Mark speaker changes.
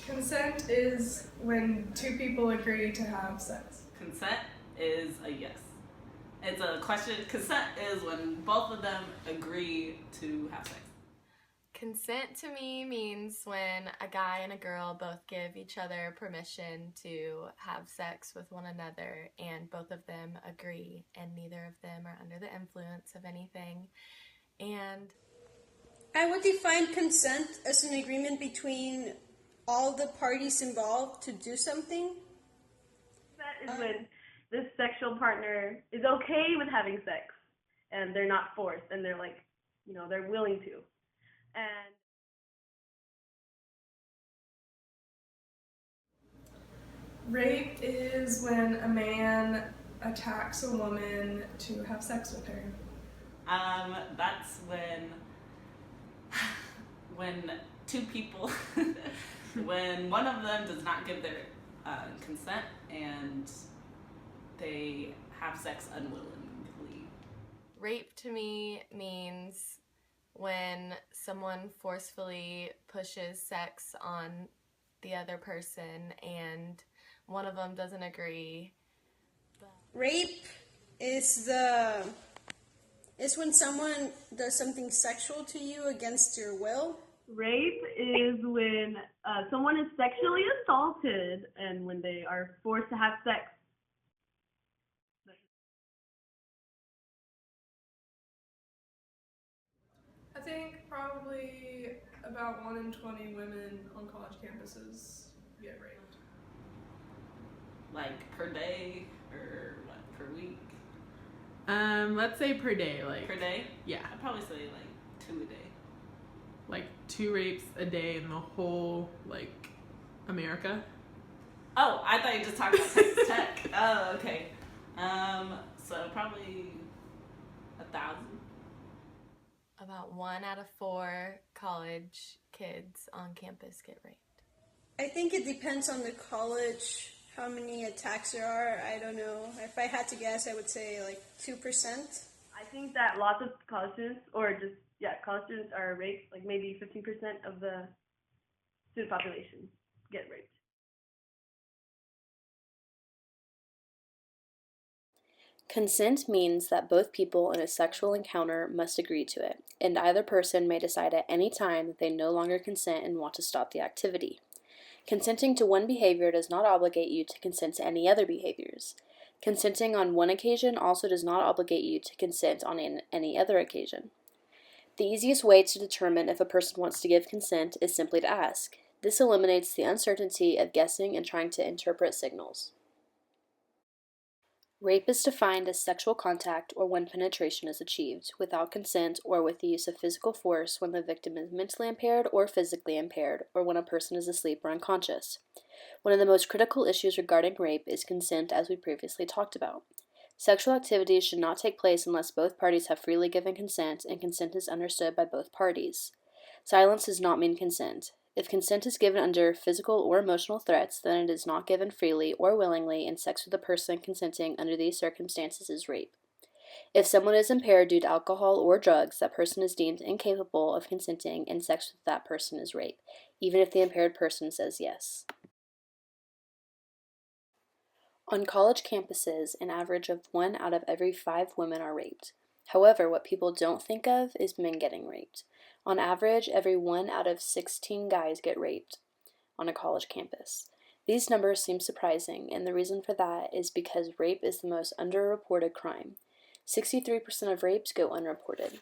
Speaker 1: Consent is when two people agree to have sex.
Speaker 2: Consent is a yes. It's a question. Consent is when both of them agree to have sex.
Speaker 3: Consent to me means when a guy and a girl both give each other permission to have sex with one another and both of them agree and neither of them are under the influence of anything. And
Speaker 4: I would define consent as an agreement between all the parties involved to do something.
Speaker 5: That is when the sexual partner is okay with having sex and they're not forced and they're like, they're willing to. And
Speaker 1: Rape is when a man attacks a woman to have sex with her.
Speaker 2: That's when two people, when one of them does not give their consent and they have sex unwillingly.
Speaker 3: rape to me means when someone forcefully pushes sex on the other person and one of them doesn't agree.
Speaker 4: Rape is when someone does something sexual to you against your will.
Speaker 5: rape is when someone is sexually assaulted and when they are forced to have sex.
Speaker 1: I think probably about 1 in 20 women on college campuses get raped.
Speaker 2: Like per day or what, per week?
Speaker 6: Let's say per day, like
Speaker 2: Per day?
Speaker 6: yeah,
Speaker 2: I'd probably say like 2 a day.
Speaker 6: like 2 rapes a day in the whole like America.
Speaker 2: Oh, I thought you just talked about Texas Tech. Oh, okay. So probably 1,000.
Speaker 3: About 1 out of 4 college kids on campus get raped.
Speaker 4: I think it depends on the college, how many attacks there are. I don't know. If I had to guess, I would say like 2%.
Speaker 5: I think that lots of college students, or just, college students are raped, like maybe 15% of the student population get raped.
Speaker 7: Consent means that both people in a sexual encounter must agree to it, and either person may decide at any time that they no longer consent and want to stop the activity. Consenting to one behavior does not obligate you to consent to any other behaviors. Consenting on one occasion also does not obligate you to consent on any other occasion. The easiest way to determine if a person wants to give consent is simply to ask. This eliminates the uncertainty of guessing and trying to interpret signals. Rape is defined as sexual contact or when penetration is achieved, without consent or with the use of physical force when the victim is mentally impaired or physically impaired, or when a person is asleep or unconscious. One of the most critical issues regarding rape is consent, as we previously talked about. Sexual activities should not take place unless both parties have freely given consent and consent is understood by both parties. Silence does not mean consent. If consent is given under physical or emotional threats, then it is not given freely or willingly, and sex with a person consenting under these circumstances is rape. If someone is impaired due to alcohol or drugs, that person is deemed incapable of consenting, and sex with that person is rape, even if the impaired person says yes. On college campuses, an average of 1 out of every 5 women are raped. However, what people don't think of is men getting raped. On average, every 1 out of 16 guys get raped on a college campus. These numbers seem surprising, and the reason for that is because rape is the most underreported crime. 63% of rapes go unreported.